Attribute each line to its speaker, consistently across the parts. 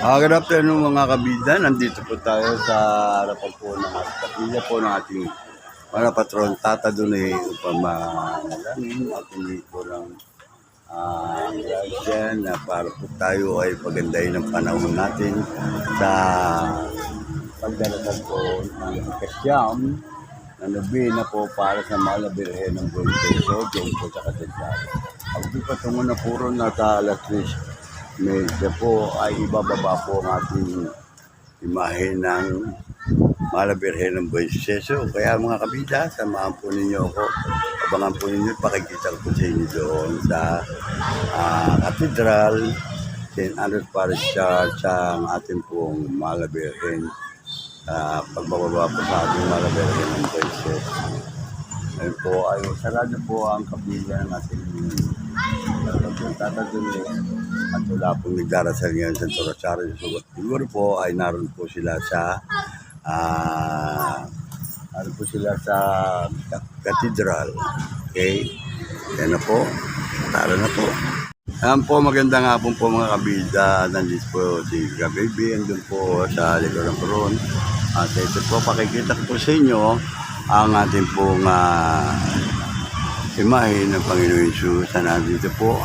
Speaker 1: Good afternoon mga kabida. Nandito po tayo sa harapan po ng ating kapilya po ng ating mga patron Tata Dunay upang manalangin at hindi po ng dyan na para po tayo ay pagandahin ng panahon natin sa pagdalagan po ng ikasyam na nobena po para sa Mahal na Birhen ng Buong Peso doon po sa Katedral. Ang di patungo na puro na sa alas 3 medya po ay ibababa po ang ating imahe ng Mahal na Birhen ng Buong Peso. Kaya mga kabida, samahan po ninyo ako. Abangan po ninyo, pakikita ko sa inyo doon sa Katedral, St. Andres Parish Church, ang ating pong Mahal na Birhen. Pagbababa po sa ating Mahal na Birhen ng Buong Peso. Ngayon po ay sarado po ang kapilya ng ating Tata Dunay at wala pong nagdarasal ngayon sa Rosario. Siguro po ay naroon po sila sa Katedral. Okay? Yan na po. Tara na po. Ayan po, magandang hapon po mga kabida. Nandito po si Gababy. Andun po sa likod ng Peron. At ito po, pakikita ko po sa inyo ang ating pong imahe ng Panginoon Jesus. Nandito po.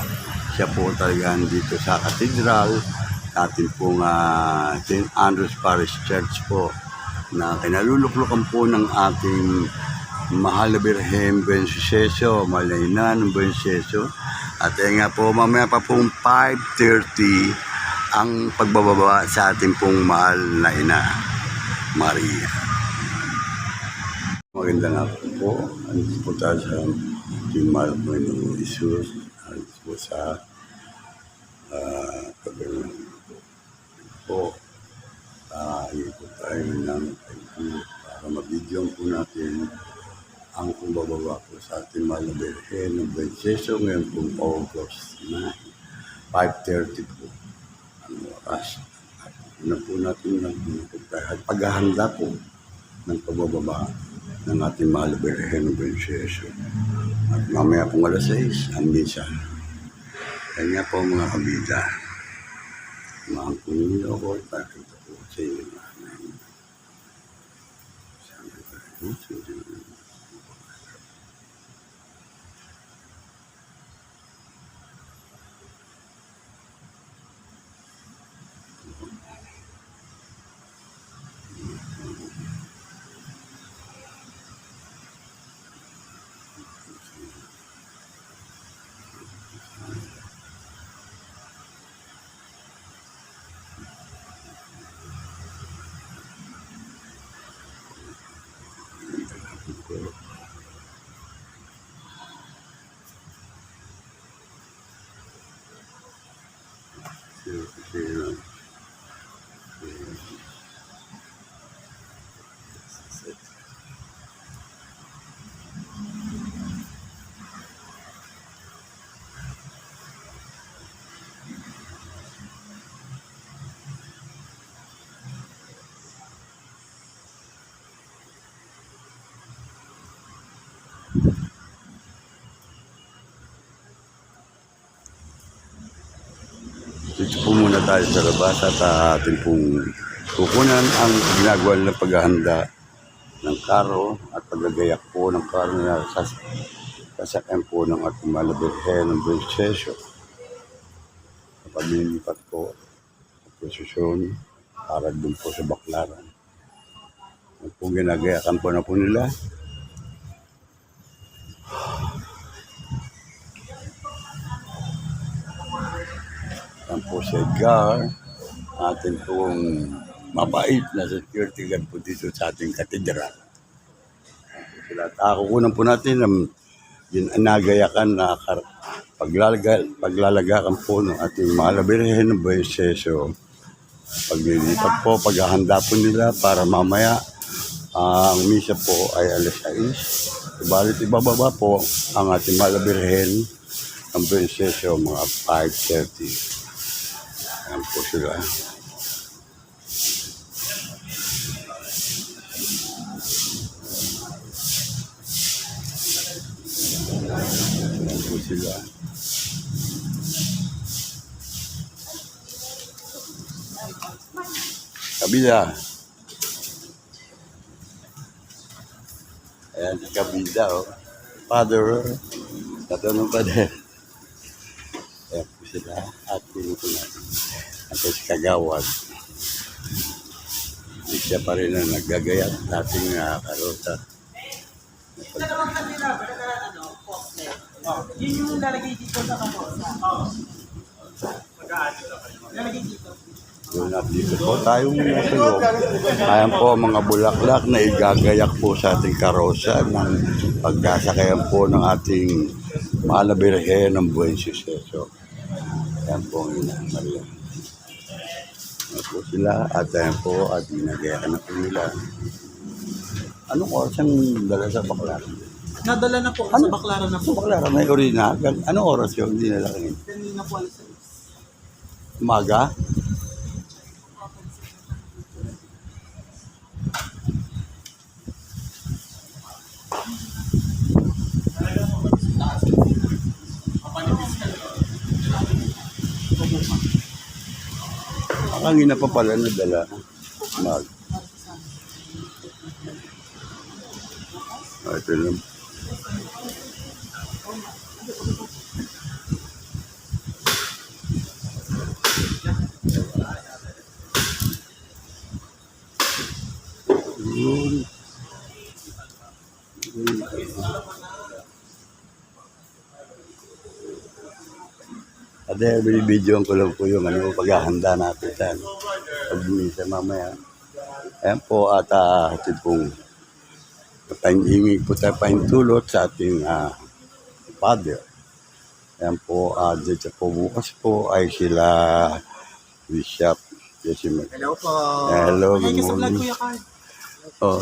Speaker 1: Siya po talaga dito sa Katedral. Ating pong St. Andres Parish Church po na kinaluluklukan po ng ating Mahal na Birhen Buong Peso, Mahal na Ina ng Buong Peso. At nga po, mamaya pa pong 5:30 ang pagbababa sa ating pong Mahal na Ina, Maria. Maganda nga po. Andito po tayo sa Mahal na Panginoon Jesus. Andito po sa pagkaroon po. Ito tayo ng para mabigyan po natin ang kumbababa po sa ating Mahal na Birhen ng Buong Peso ngayon po August 9, 5:30 po ang oras. At na po natin paghahanda po ng pagbababa ng ating Mahal na Birhen ng Buong Peso. At mamaya pong alas 6 ang misa. Kaya nga po mga kabida, mga kunin ako at pakita po sa inyo na dito po muna tayo sa labas at ating pong kukunan ang ginagawa ng paghahanda ng karo at paggagayak po ng karo na sasakyan po ng ating Mahal na Birhen ng Buong Peso. Kapag nilipat po sa posisyon para doon po sa Baklaran. At po ginagayakan po na po nila. Yan po si Edgar, ating pong mabait na security guard po dito sa ating katedral. Kukunan po natin ang nagayakan na paglalagakan po ng ating Mahal na Birhen ng Buong Peso. Paglilipat po, paghahanda po nila para mamaya ang misa po ay alas 6. Ibalit ibababa po ang ating Mahal na Birhen ng Buong Peso mga 5:30. Ayan po sila. Ayan po sila. Kabila. Ayan, si Kabila, oh. Father, tatanong pa din. Ayan po sila. At pinuto natin. At si Kagawad. Siya pa rin ang naggagayat dating karota.
Speaker 2: Ito naman kanila, poste. Yun yung lalagay dito sa kamosa. Lalagay dito.
Speaker 1: Doon na dito po tayong nasa loob. Ayan po ang mga bulaklak na igagayak po sa ating karosa ng pagkasakayan po ng ating mahal na Birhen ng Buen Suceso. Ayan po ang Ina Maria. Ayan po sila at ayan po at ginagayakan na po nila. Anong oras ang dala sa baklaran?
Speaker 2: Nadala na po, sa Baclaran na
Speaker 1: Sa
Speaker 2: po.
Speaker 1: baklaran may orina? Anong oras yun? Hindi nila kanin.
Speaker 2: Kanina po alas 6.
Speaker 1: Umaga? Ang ina pa pala nadala. Mag. Ito lang. Yun. Ate, binibidyoan ko lang po yung paghahanda natin sa pag-misa mamaya. Ayan po at atin pong pahingi po tayo pahintulot sa ating father. Ayan po, dito po bukas po ay sila Bishop Jessimer.
Speaker 2: Hello po.
Speaker 1: Hello, good
Speaker 2: Ay, kasablan
Speaker 1: morning.
Speaker 2: ko yung card.
Speaker 1: Oh,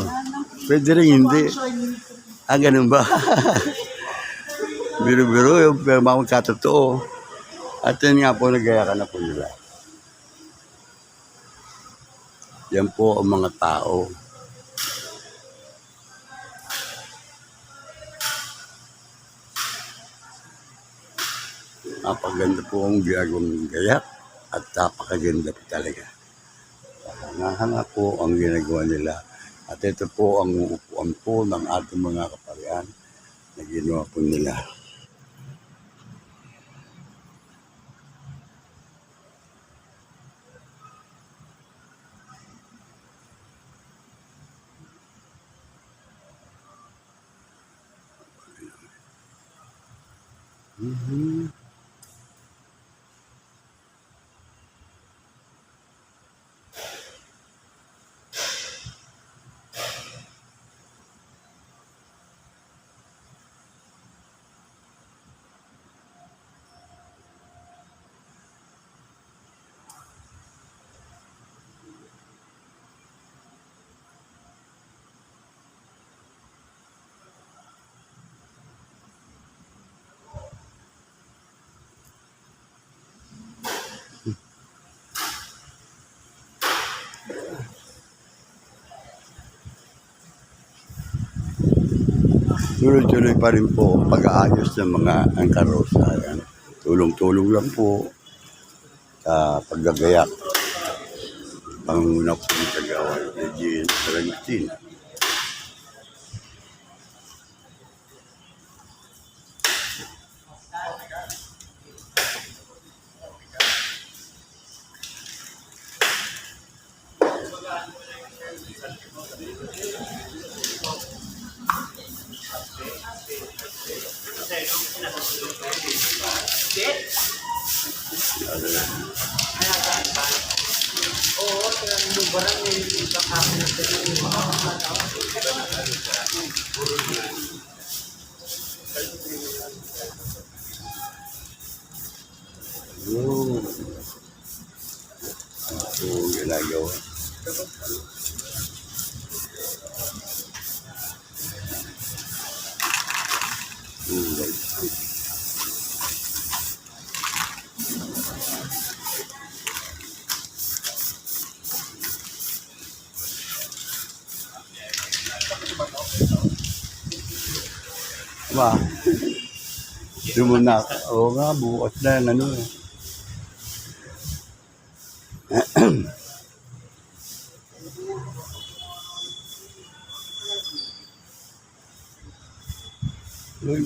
Speaker 1: pwede rin hindi. Ganun ba? Biro-biro yung mga magkatotoo. At yun nga po, nagayakan na po nila. Yan po ang mga tao. Napaganda po ang ginagawang gayak at napakaganda po talaga. Hanga-hanga po ang ginagawa nila. At ito po ang upuan po ng ating mga kaparian na ginawa po nila. Mm-hmm. Tuloy-tuloy pa rin po ang pag-aayos ng mga ang karosa. Ayan. Tulong-tulong lang po sa paggagayak. Panguna po ng kagawa ni Jean Sarangtin.
Speaker 2: Oo, kaya yung barang yung kakapin na
Speaker 1: Yun. Ako ginagawa. Ba? Dumuna. Oo nga, bukas na ano eh. Uy.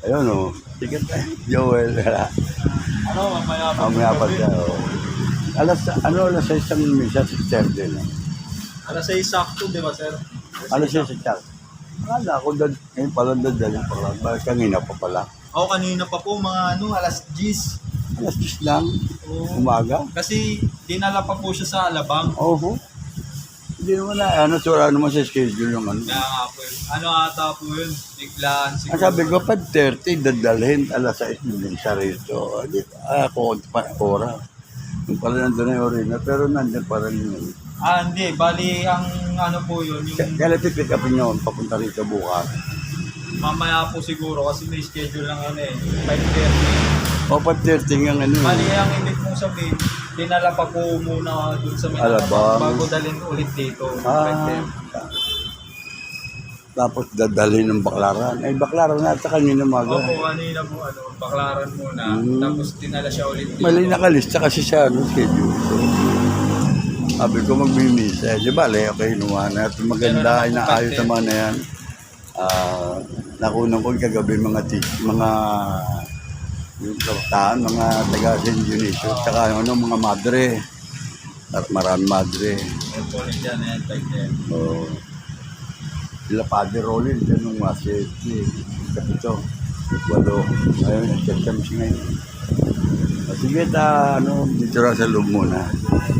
Speaker 1: Ayun o. Sige tayo. Joel.
Speaker 3: Ano, mamaya pa.
Speaker 1: Mamaya pa siya. Alas 6 ang misa sa Sterling.
Speaker 3: Alas 6 sakto, di ba, sir?
Speaker 1: Alas 6 sa Char. Akala ko ngayon pala dadalhin pa lang. Bakit kanina pa pala?
Speaker 3: Ako kanina pa po, mga alas 10.
Speaker 1: Alas 10 lang.
Speaker 3: Oo.
Speaker 1: Umaga.
Speaker 3: Kasi dinala pa po siya sa Alabang.
Speaker 1: Oo. Hindi naman na, wala naman sa schedule yung ano.
Speaker 3: Kaya nga po yun. Ano ata po yun? Biglaan siguro.
Speaker 1: Ang sabi ko, 5:30, dadalhin, alas 6 din siya rito. Ako, pa oras. Yung pala nandun na yung orina, pero nandun pa rin yun.
Speaker 3: Hindi. Bali, ang ano po yun, yung
Speaker 1: Kaya pick upin nyo, papunta rito bukas.
Speaker 3: mamaya po siguro kasi may schedule lang ano eh. 5:30.
Speaker 1: O, 5:30 yung ano.
Speaker 3: Bali, ang ibig mong sabihin, dinala pa po muna dun sa
Speaker 1: Alabang.
Speaker 3: bago dalhin ulit dito.
Speaker 1: Ah,
Speaker 3: 5:30.
Speaker 1: tapos dadalhin ng Baklaran. Ay, Baklaran na sa kanina maga.
Speaker 3: Opo, kanina po, baklaran muna. Tapos dinala siya ulit dito.
Speaker 1: Mali nakalista kasi siya, schedule. So, sabi ko magbimisa. Di ba, okay, nuwana. At maganda, inaayos naman na yan. Nakunan ko kagabi mga yung kabataan, mga taga St. Dionisio, tsaka mga madre. At marami madre.
Speaker 3: Yung po rin dyan,
Speaker 1: So, sila Padre Rolin, dyan nung masiti, kapito, walo. Ayun, nag-chat siya ngayon. Sige, dito lang sa loob muna.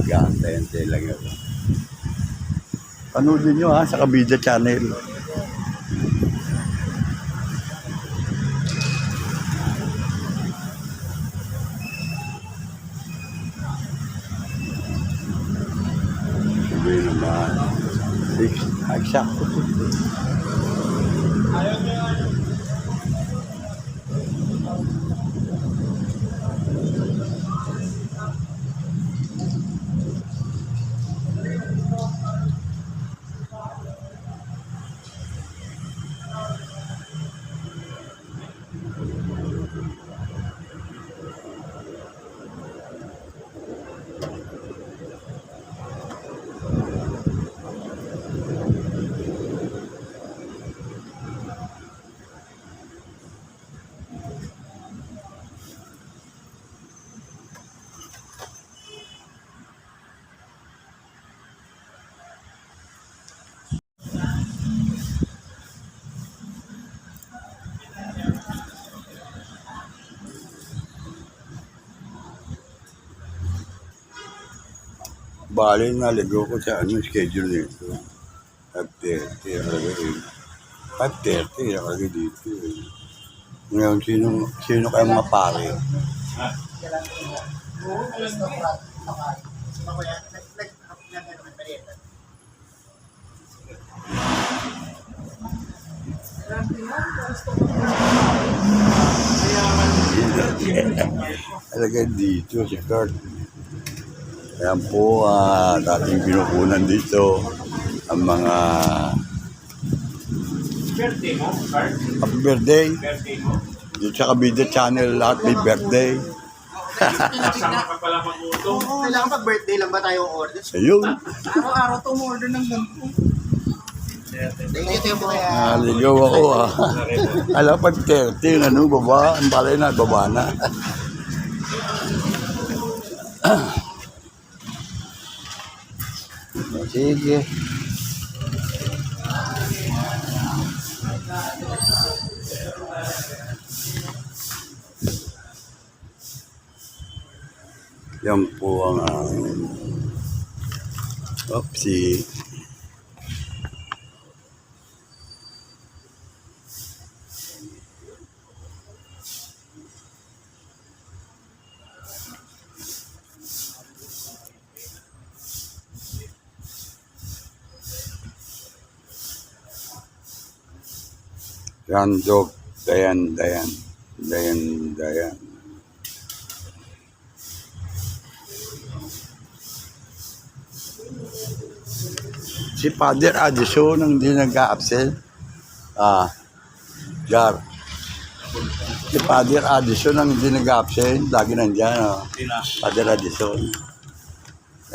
Speaker 1: Gantay-antay lang yun. Panoodin nyo sa Kabida Channel. Sabi naman. Exacto. Bali, naligo ko sa schedule nito. 5:30, nakalagay. 5:30, nakalagay dito. Ngayon, sino kayo mga pare? Nakalagay dito si Kurt. Ayan po, dating pinukunan dito ang mga
Speaker 3: Birthday mo, Card?
Speaker 1: happy birthday.
Speaker 3: Birthday mo?
Speaker 1: Dito sa Kabida Channel, lahat may birthday.
Speaker 3: Kasama ka pala mag-utong.
Speaker 2: Kailangan pag birthday lang ba tayong order?
Speaker 1: Ayun,
Speaker 2: Araw-araw itong order ng ganito. Ito yung mga
Speaker 1: naligaw ako Alam, 5:30, baba, ang balay na, baba na. Sige. Yan po ang oopsie. Randog, Dayan. Si Father Addison ang hindi nag-a-absent. Jar. Si Father Addison ang hindi nag-a-absent. Lagi nandiyan. Father Addison.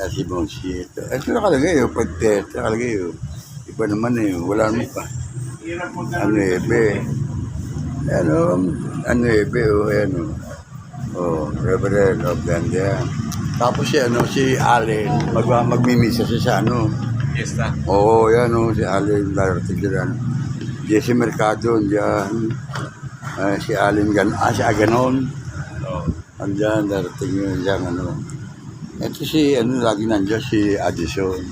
Speaker 1: Si Bonsi. Ito nakalagay. 5:30 nakalagay. Iba naman wala naman pa.
Speaker 2: Hirap mo
Speaker 1: Ano ebe. Ano ebe, ano. Reverend of Gandhi. Tapos si Allen, magmimisa siya sa
Speaker 3: Fiesta.
Speaker 1: yan si Allen, darating dyan. Jesse Mercado, dyan. Si Allen, si Aganon.
Speaker 3: Oo.
Speaker 1: Andyan, darating yun, dyan, Ito lagi nandiyan, si Addison.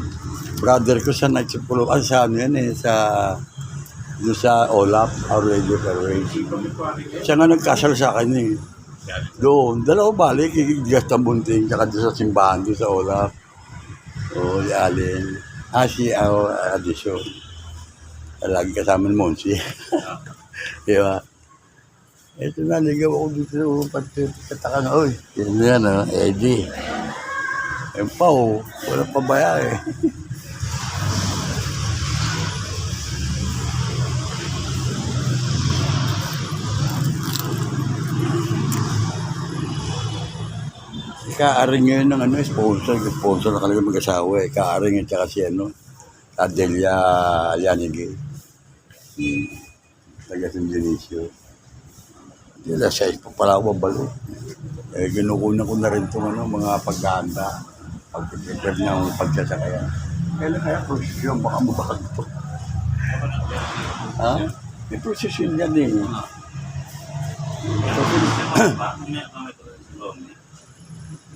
Speaker 1: Brother ko sa Night of Polo, sa doon sa Olap, Our Lady of Airways. Siya nga nagkasal sa akin Doon, dalawa balik, Gaston Bunting, tsaka doon sa simbahan, doon sa Olap. Si Allen. Si Addison. Lagi kasama ni Monsi. Diba? Ito na, ligaw ako dito sa pataka na, yan Eddie. Ayun pa, walang pabaya Kaaring ngayon ng sponsor na kanilang mag-asawa Kaaring at saka si Adelia Alianigi. Taga San Dionisio. Dila size pa pala ako babalik. Ginukunan ko na rin itong mga paghahanda. Pag-prepare ng pagsasakayan. Kailan kaya prosesyon? Baka mabago. Ha? May prosesyon yan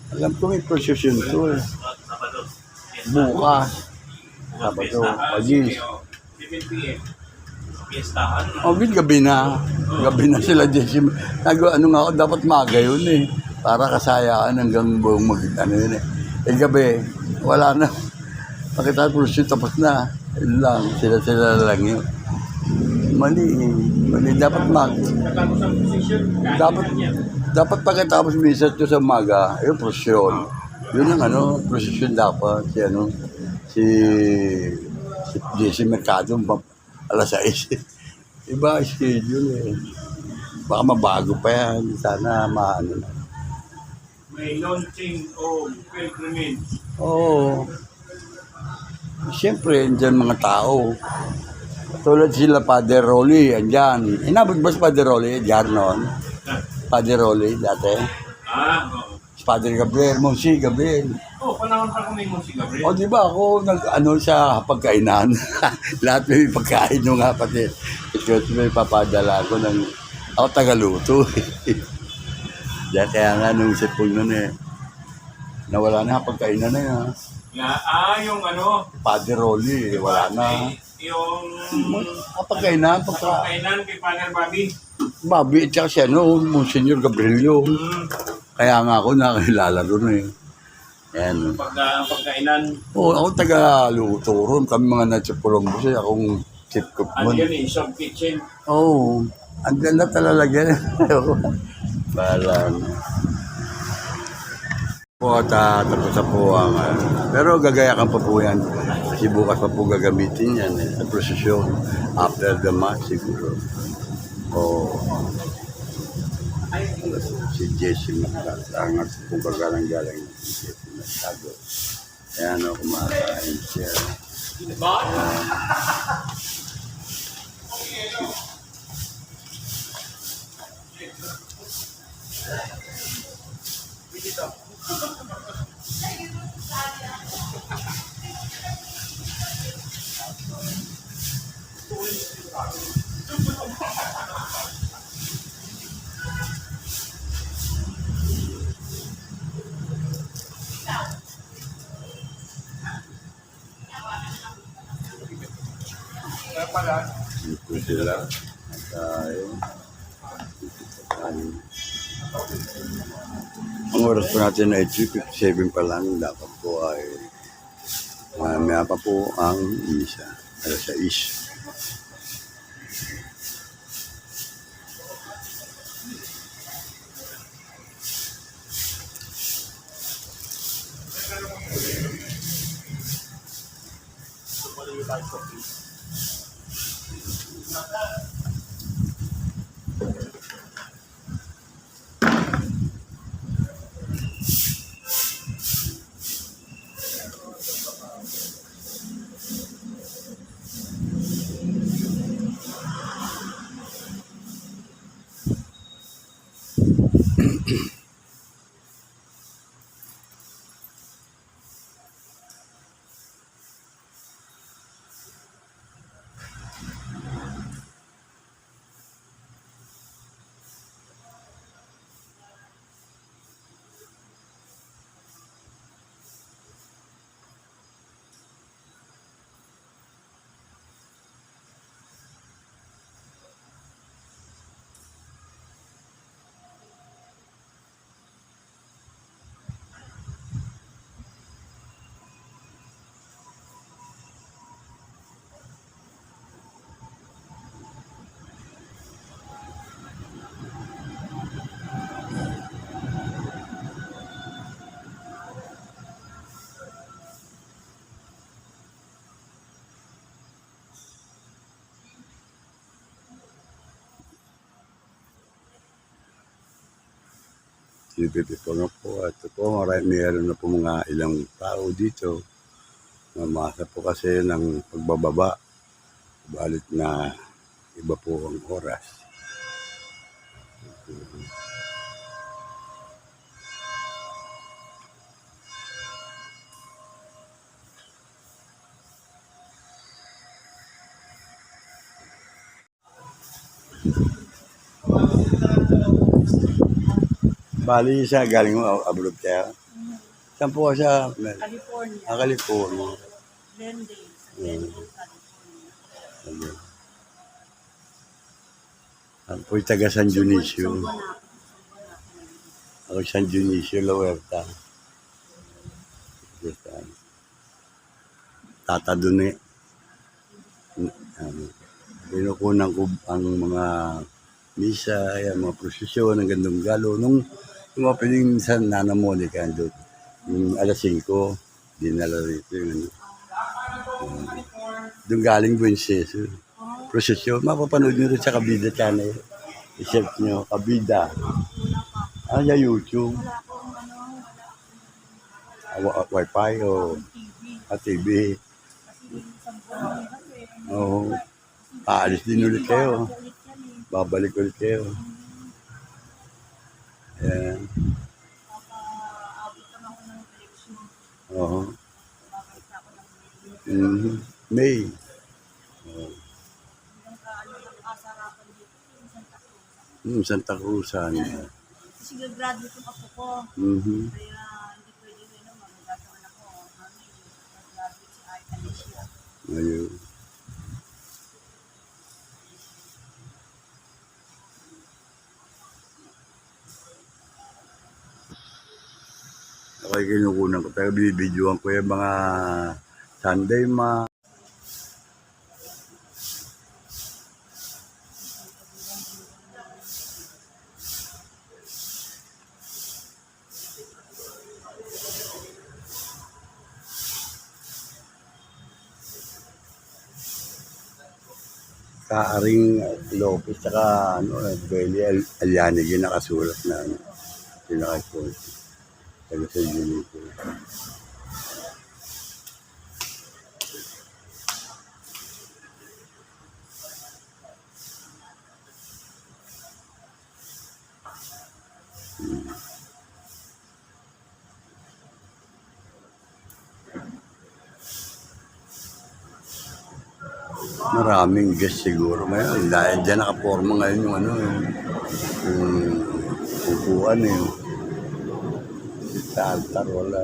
Speaker 1: Alam ko may prosesyon to Bukas. Sabado. Pagis.
Speaker 2: 7 p.m.
Speaker 1: Gabi na. Gabi na sila, Jesse. Ako, dapat maga yun Para kasayaan hanggang buong gabi, wala na. Pakita po siya, tapos na. Yun lang, sila lang yun. Mali. Dapat pagkatapos misa to sa maga, prosesyon. Yun ang prosesyon dapat. Si Jesse Mercado, alas 6. Iba schedule Baka mabago pa yan. Sana maano na.
Speaker 2: May launching o pilgrimage.
Speaker 1: Siyempre, andyan mga tao. Tulad sila Father Rolly, andyan. Inabot ba si Father Rolly? Diyan noon. Father Rolly dati. Si Father Gabriel, Monsi Gabriel.
Speaker 2: Panahon pa kami mo si Gabriel.
Speaker 1: Di ba ako sa pagkainan. Lahat may pagkain nung kapatid. Kasi may papadala ko ako tagaluto. Kaya nga nung sipon nun nawala na pagkainan na yun.
Speaker 2: Yung
Speaker 1: Padre Rolly, wala na.
Speaker 2: Yung
Speaker 1: Pagkainan
Speaker 2: kay Father Bobby.
Speaker 1: Bobby, at saka siya, Monsignor Gabrielio. Kaya nga ako nakilala doon Yan.
Speaker 2: Pagkainan.
Speaker 1: Ako taga-luto ron. Kami mga nasa Columbus akong chief cook mo.
Speaker 2: Shop kitchen.
Speaker 1: Ang ganda talaga. Bahala na. Tapos na po ang pero gagayakan pa po yan. Kasi bukas pa po gagamitin yan sa prosesyon. After the mass siguro. Si Jesse Matangat po galang-galang si Jesse Matangat. Ayan kumakain siya. Ito sila. Ang oras po natin ay 3:57 pa lang. Dapat po ay maya pa po ang misa. Alas 6. Sinipipito na po. At ito po, meron na po mga ilang tao dito. Namasa po kasi ng pagbababa. Balit na iba po ang oras. Bali siya, galing mo abroad kaya. Saan po siya?
Speaker 2: California.
Speaker 1: California.
Speaker 2: Glendale. Sa Glendale, California.
Speaker 1: Ako po'y taga San Dionisio.
Speaker 2: Monaco.
Speaker 1: Ako San Dionisio, La Huerta. Tata dun eh. Pinukunan ko ang mga misa, mga prosesyon, ang gandong galo. Nung opening sa Nana Monica, doon, yung alas 5, dinala rito yung doon galing Buences. Prosesyon, mapapanood nyo rin sa Kabida Channel. I-search nyo, Kabida. Sa YouTube. Wi-Fi o TV. Oo. Aalis din ulit kayo. Babalik ulit kayo. Ayan. Oo. May. Santa Cruz.
Speaker 2: Kasi graduate yung apo ko.
Speaker 1: Mhm.
Speaker 2: Kaya hindi pwede yun naman. Magkakaroon ako. Mami, graduate si Ay Alicia.
Speaker 1: Ayun. Okay, kinukunan ko. Pero binibidyoan ko yung mga Sunday Kaaring Lopez saka Belly Aliani yung nakasulat na pinaka-sport. Taga sa Junito. Maraming guest siguro ngayon. Dahil dyan nakaporma ngayon yung yung upuan eh. Sa altar wala.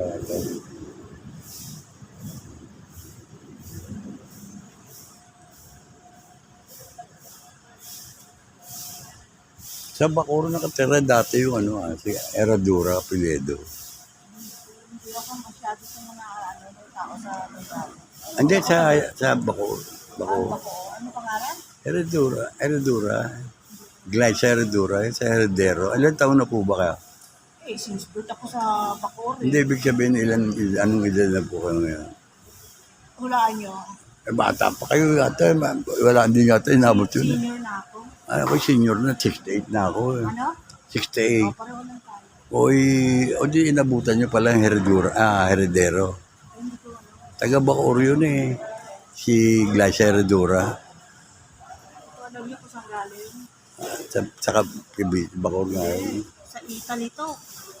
Speaker 1: Sa Bacoor nakatira dati yung si Herradura Piledo.
Speaker 2: Hindi ako masyado sa mga tao sa lugar.
Speaker 1: Andiyan sa Bacoor. Bacoor.
Speaker 2: Ako, ano pangalan?
Speaker 1: Herradura. Glide sa Herradura, sa Heredero. Ilan taon na po ba kayo?
Speaker 2: Since birth ako sa Bacoor.
Speaker 1: Hindi, ibig sabihin anong edad na po kayo ngayon?
Speaker 2: Hulaan nyo.
Speaker 1: Bata pa kayo yata. Wala, hindi yata inabot yun.
Speaker 2: Senior na ako.
Speaker 1: Ako senior na, 68 na ako.
Speaker 2: Ano?
Speaker 1: 68.
Speaker 2: Pareho lang tayo.
Speaker 1: O di inabutan nyo pala yung Heredero.
Speaker 2: Hindi ko
Speaker 1: Taga Bacoor yun eh. Si Glacia Heredura.
Speaker 2: alam niyo kung saan galing.
Speaker 1: Saka Bacoor nga yun.
Speaker 2: Sa Italy to.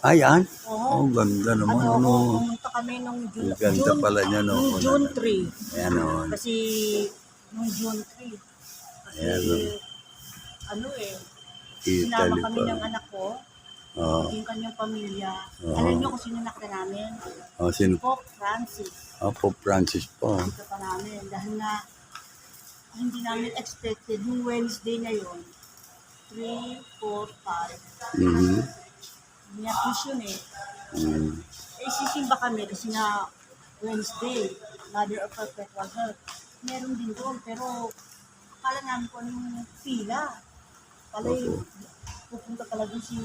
Speaker 1: Yan?
Speaker 2: Oo.
Speaker 1: Ganda naman.
Speaker 2: Pumunta kami nung June.
Speaker 1: Ang ganda pala niya, no?
Speaker 2: Nung June 3.
Speaker 1: Ayan, no?
Speaker 2: Kasi nung June 3. Kasi
Speaker 1: Ayan, no?
Speaker 2: sinama
Speaker 1: Italy
Speaker 2: kami
Speaker 1: pa.
Speaker 2: ng anak ko.
Speaker 1: Oo.
Speaker 2: Yung kanyang pamilya.
Speaker 1: Oo.
Speaker 2: Alam niyo kung sino nakita namin?
Speaker 1: Sino?
Speaker 2: Pope Francis.
Speaker 1: Pope Francis po.
Speaker 2: Dito pa namin. Dahil nga, hindi namin expected yung Wednesday na yun. 3, 4, 5.
Speaker 1: Mhm.
Speaker 2: Niyapush yun eh.
Speaker 1: Mm.
Speaker 2: Sisimba kami kasi nga Wednesday, Mother of Perpetual Health. Meron din doon, pero akala namin ko anong pila. Pala pupunta pala doon si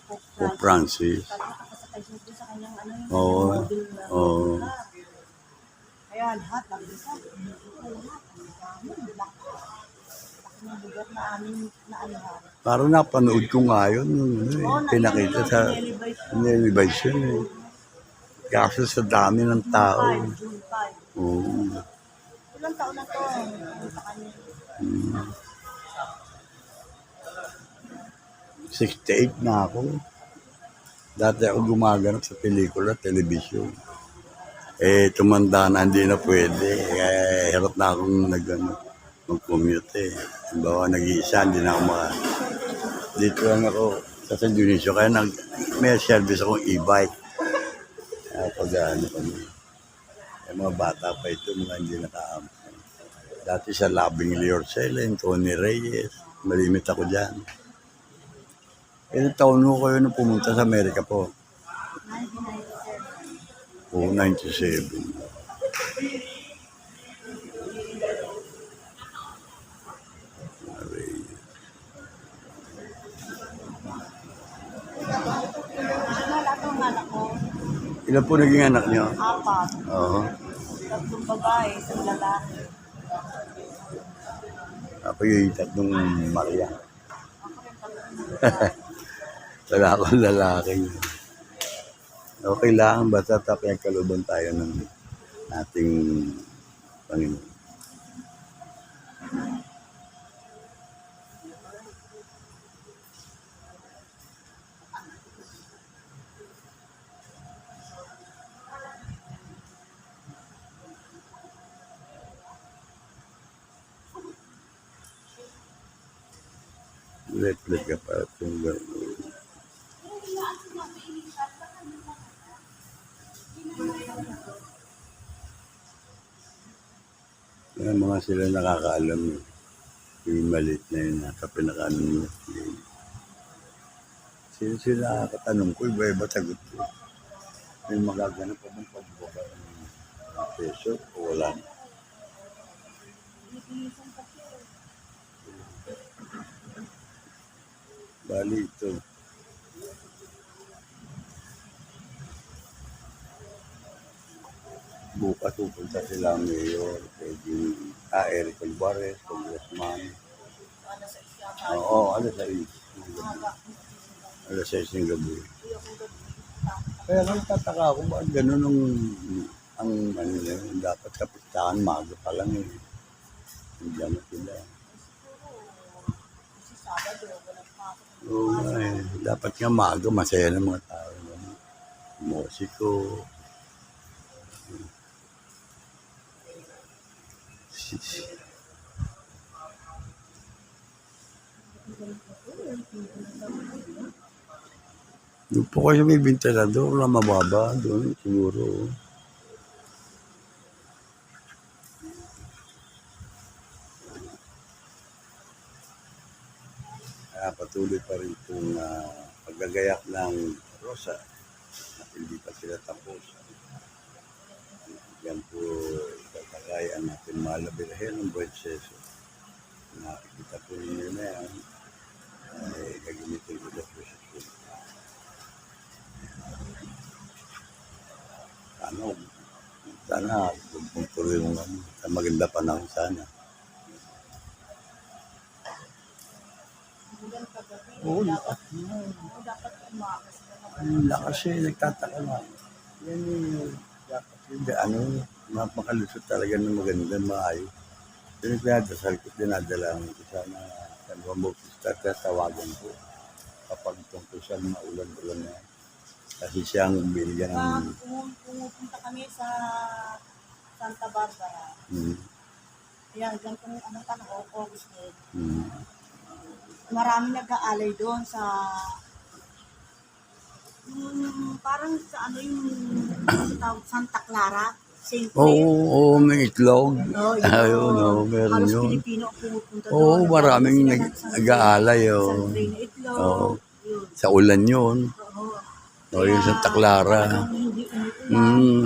Speaker 1: Pope Francis.
Speaker 2: Pala nakasakay siya doon sa kanyang
Speaker 1: Oo.
Speaker 2: mobile na
Speaker 1: Oo.
Speaker 2: Kaya lahat, lang isa. ng lugar na amin na anuhan.
Speaker 1: Parang napanood ko nga yun, yung pinakita sa television eh. Kaso sa dami ng tao.
Speaker 2: June 5.
Speaker 1: Oo.
Speaker 2: Ilang taon na to? Punta kami.
Speaker 1: 68 na ako. Dati ako gumaganap sa pelikula, television. Eh, tumanda na, hindi na pwede. Eh, hirap na akong mag-commute eh. Halimbawa, nag-iisa, hindi na ako dito lang ako sa San Dionisio. Kaya may service akong e-bike. Kaya pag-ano kami. Eh, mga bata pa ito, mga hindi nakaampan. Dati sa Labing Liorcel, Tony Reyes, malimit ako dyan. Ilang taon mo kayo nung pumunta sa Amerika po?
Speaker 2: 1997.
Speaker 1: Oo, 97.
Speaker 2: Lahat ng anak ko,
Speaker 1: Ilan po naging anak niyo?
Speaker 2: 4.
Speaker 1: Oo.
Speaker 2: 3 babae, 1 lalaki.
Speaker 1: Ako yung tatlong Maria.
Speaker 2: Ako rin 3 babae.
Speaker 1: Wala akong lalaki. Okay lang, basta tapos kaluban tayo ng ating Panginoon. Let ka pa itong Yan mga sila nakakaalam yun. Yung maliit na yun, nasa pinakaano nyo. Sila nakakatanong ko, iba-iba sagot ko. May magaganap pa bang pagbuka ng peso o wala na? Bali ito. Bukas pupunta sila Mayor, pwedeng Eric Alvarez, Congressman. Oo, alas 6. Alas 6 ng gabi. Kaya nagtataka ako, bakit gano'n ang ano yun, dapat kapistahan, maga pa lang eh. Hindi na sila. Oo nga eh, dapat nga maga, masaya ng mga tao. Musiko. Doon po kayo may ventilador na mababa doon siguro. Kaya patuloy pa rin itong paggagayak ng Rosa at hindi pa sila tapos. Yan po tatagayan natin Mahal na Birhen ng Buwan Seso. Nakikita po ninyo na yan. Ay gagamitin ko na po sa school. Sana kung tuloy yung sa maganda panahon sana. Oo,
Speaker 2: Dapat umakas.
Speaker 1: ang lakas eh, nagtataka na. Yan yung dapat yung napakalusot talaga ng maganda, maayos. Yung pinadasal ko, dinadala ko sana sa Bautista, tawagan ko kapag tungkol sa mga ulan-ulan na yan. Kasi siya ang binigyan ng...
Speaker 2: Pumupunta kami sa Santa Barbara. Ayan, dyan kung anong tanong, August 8. Marami nag-aalay doon sa parang sa ano yung tawag, Santa Clara, St. Clair.
Speaker 1: Oo, may itlog.
Speaker 2: Ayun,
Speaker 1: meron
Speaker 2: halos
Speaker 1: yun.
Speaker 2: Pilipino ang pumupunta doon.
Speaker 1: Oo, maraming nag-aalay.
Speaker 2: Isang tray na itlog.
Speaker 1: Oo.
Speaker 2: Yun.
Speaker 1: Sa ulan yun.
Speaker 2: Oo.
Speaker 1: O, yung Santa Clara.
Speaker 2: Hindi umuulan.
Speaker 1: Mm.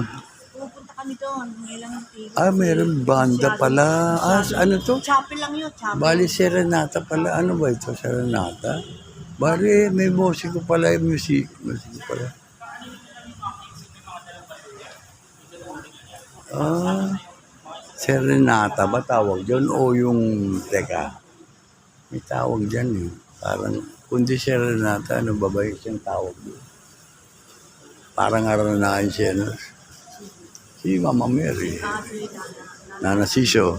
Speaker 2: Pupunta kami doon. Ngayon
Speaker 1: Meron banda pala. Ano to?
Speaker 2: Chapel lang yun, chapel.
Speaker 1: Bali, Serenata pala. Ano ba ito? Serenata? Bali, may musiko pala. Musiko pala. Serenata ba tawag yun? O yung, teka, May tawag dyan eh. Parang, kundi Serenata, ano ba ba yung tawag doon? Parang aranahin siya, no? Si Mama Mary.
Speaker 2: Kasi
Speaker 1: Nana Sisyo.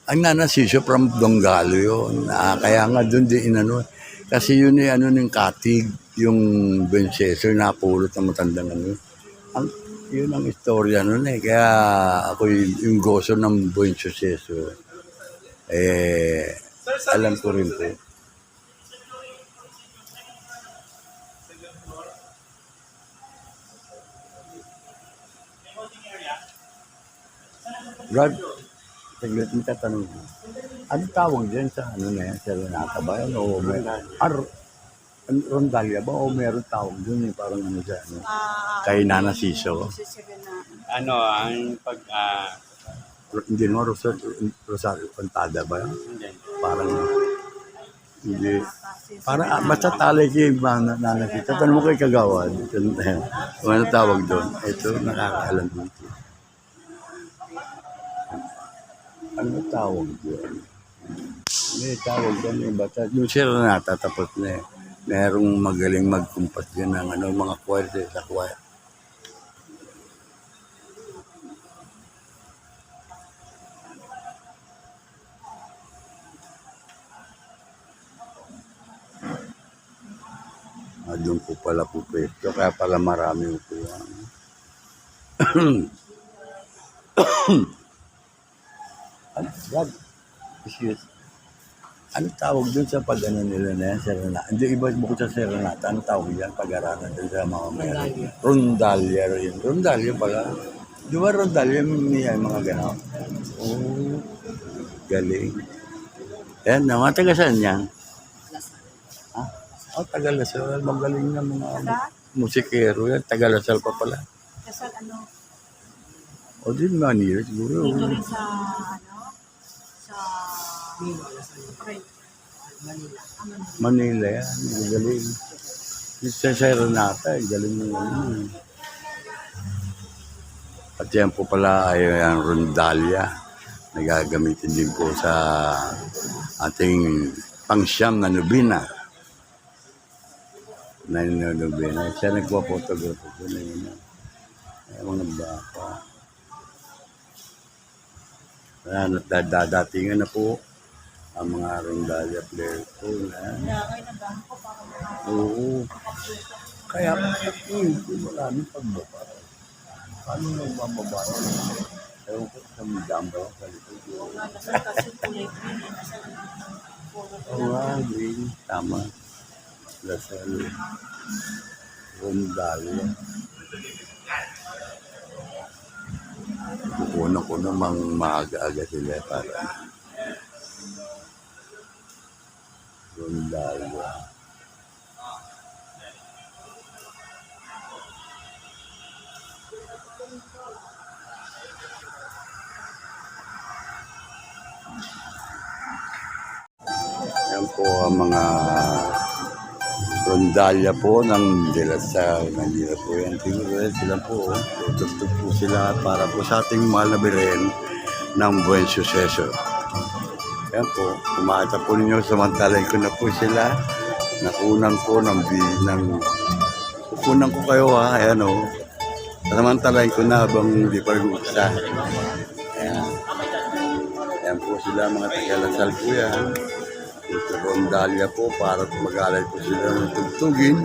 Speaker 1: Ang Nana Sisyo from Donggalo yun. Kaya nga doon din inano. Kasi yun eh, ano ng katig, yung Benceso, napulot ng matandang ano. Ang, yun ang istorya nun eh. Kaya ako yung goso ng Benceso. Alam ko rin po. Brad, saglit mo tatanong ko. Ano tawag dyan sa ano na yan? Serenata ba yan? O may, rondalya ba? O meron tawag dun eh? Parang ano dyan? Ano? Kay Nana Siso.
Speaker 4: Ano, ang pag,
Speaker 1: Hindi mo, Rosario Pantada ba yan?
Speaker 4: hindi.
Speaker 1: Parang, hindi. Parang, basta talay kay Nana Siso. Tatanong mo kay Kagawad. Ano tawag doon? Ito, nakakaalam dito. Ano tawag doon? May tawag doon yung bata. Yung Serenata, tapos na eh. Merong magaling magkumpas dyan ng ano, mga kwerte sa kwaya. Doon po pala po pwesto, kaya pala marami po yan. Ano, Brad? Excuse. Ano tawag doon sa pag-ano nila na yan, Serenata? Hindi, iba bukod sa Serenata. Ano tawag yan? Pag-aralan doon sa mga meron. Rondalya rin. Rondalya pala. Di ba rondalya may mga gano'n? Oh, galing. Yan, mga taga saan yan? Ha? Oh, taga Lasal. Magaling na mga musikero yan. Taga Lasal pa pala.
Speaker 2: Kasal ano,
Speaker 1: O din Manila siguro.
Speaker 2: dito rin sa ano, sa Right. Manila.
Speaker 1: Manila yan. Galing. Yung sa Serenata, galing mo yan. At yan po pala ay ang rondalya na gagamitin din po sa ating pangsyam na nobina. Na nobina. Siya nagpa-photograph po na yun. Ay, mga bata. Dadatingan na po ang mga rondalya player po na.
Speaker 2: Kaya kayo nagano ko para
Speaker 1: Oo. Kaya maraming pagbuka. Paano nang mababayan? Ewan ko sa midamba sa likod.
Speaker 2: makakasal kasi kulay green eh. Kasal puro
Speaker 1: Oo nga, green. Tama. Lasal. Rondalya. Kukunan ko namang maaga-aga sila para rondalya. Yan po ang mga rondalya po ng De La Salle. Nandiyan po yan. Tingnan sila po. Tutugtog po sila para po sa ating mahal na birin ng Buen Suceso. Yan po. Kumakita po ninyo. Samantalay ko na po sila. Nakunan ko kukunan ko kayo ha. Ayan o. Samantalay ko na habang hindi pa rin-usa. Ayan. Ayan po sila mga taga-Lasal po yan. Ito rondalya po para mag-alay po sila ng tugtugin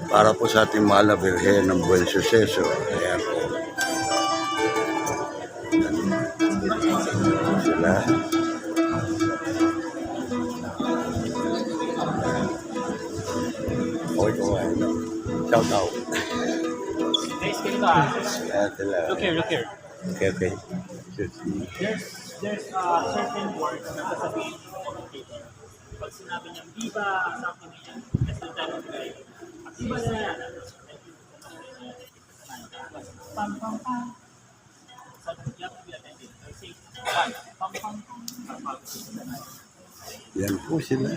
Speaker 1: para po sa ating mahal na Birhen ng Buen Suceso. Ayan po. Sila. Okay ko ay shout out.
Speaker 4: Guys, ganito ah.
Speaker 1: Ayan sila.
Speaker 4: Look here.
Speaker 1: Okay. Shoot.
Speaker 4: There's certain words na sasabihin ng commentator. Pag sinabi niyang viva, something niya, that's the time of guy. Viva na yan. Pam, pam, pam. So, you have to be attentive. I say, pam, pam, pam, pam.
Speaker 1: Yan po sila.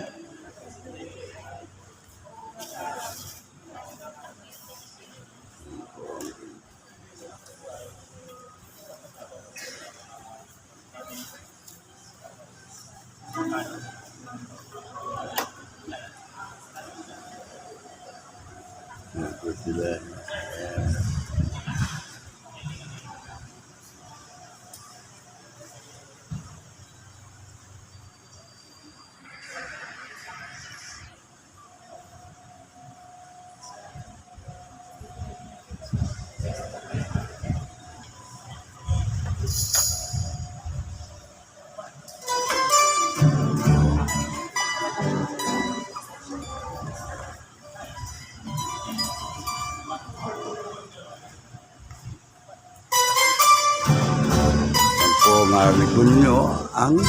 Speaker 1: marinig nyo ang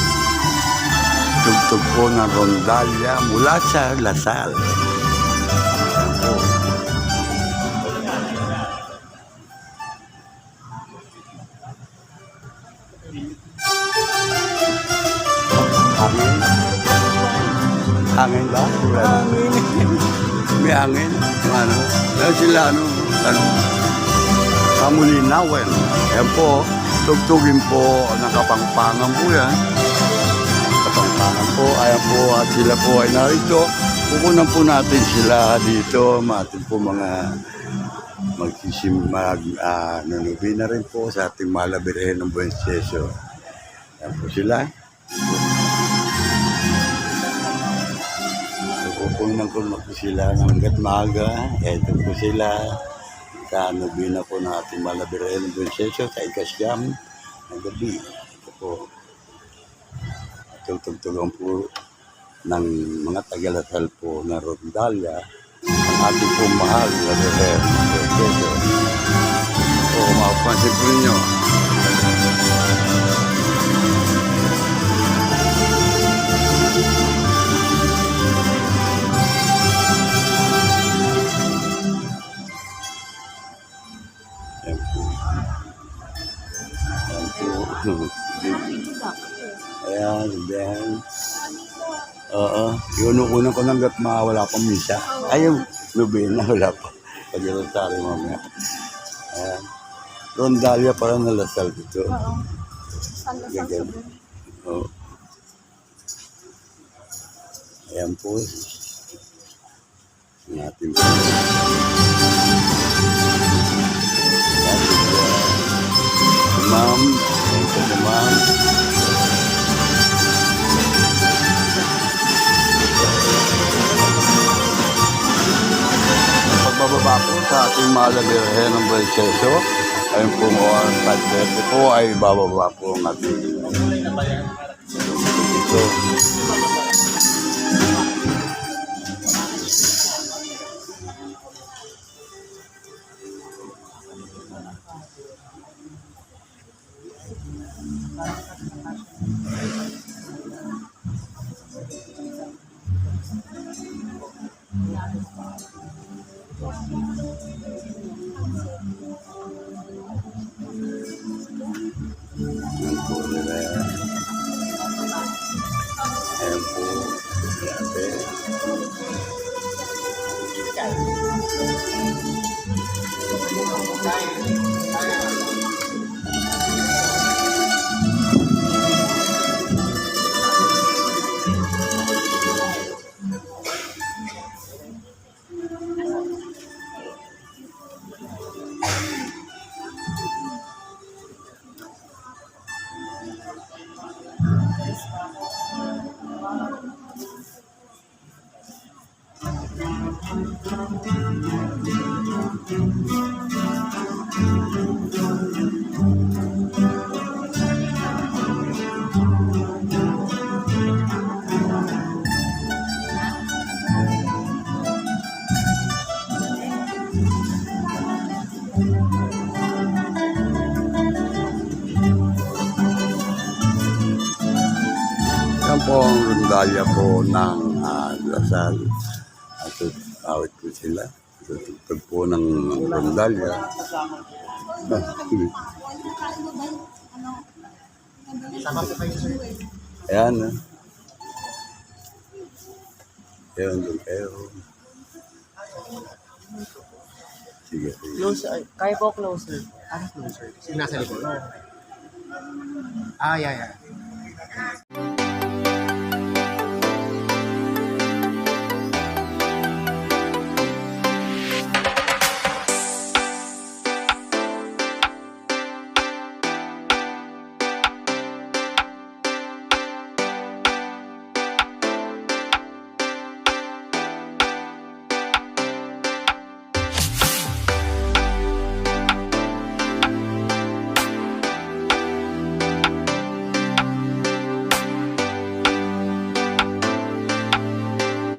Speaker 1: tugtog po ng rondalya mula sa Lasal. Ayan po. Hangin? Hangin ba? Hangin. May hangin. Ano? Dahil sila, Kamulinawen. Ayan po, tugtugin po ng Kapampangan po yan. Kapampangan po, ayan po, at sila po ay narito. Pukunan po natin sila dito, ating po mga nanubi na rin po sa ating Mahal na Birhen ng Buenos Aires. Ayan po sila. Pupunan ko na po sila ng hanggat maaga. Ito po sila. Sa nobina po ng ating Mahal na Birhen ng Buenos Aires sa ikasyam ng gabi. Ito po. Tugtugan po ng mga Tagalasal po na rondalya ang ating po Mahal na Birhen ng Buenos Aires. So, mapapansin po ninyo. Ayan po. Ayan, then, iunukunan ko ng wala pang misa. Ay, yung lubina, wala pa. Pag-irotary mamaya. Ayan. Rondalya para na Lasal dito.
Speaker 2: Oo. San Lasal
Speaker 1: Gagal.
Speaker 2: Sobrang.
Speaker 1: Oo. Ayan po. Ang ating po. Ma'am, ito naman. Pagbababa po sa ating Mahal na Birhen ng Buenos Aires, ayun po oras 5:30 po ay bababa po ang ating ito. Ayan po nila. Ayan po. Grabe. Yan po ang rondalya po ng Lasal. At awit po sila. Tutugtog po ng rondalya. Ayan. Ayan, doon kayo. Sige.
Speaker 5: Closer. Kaya po closer. Ano closer?
Speaker 6: Nasa likod. Ah, yeah.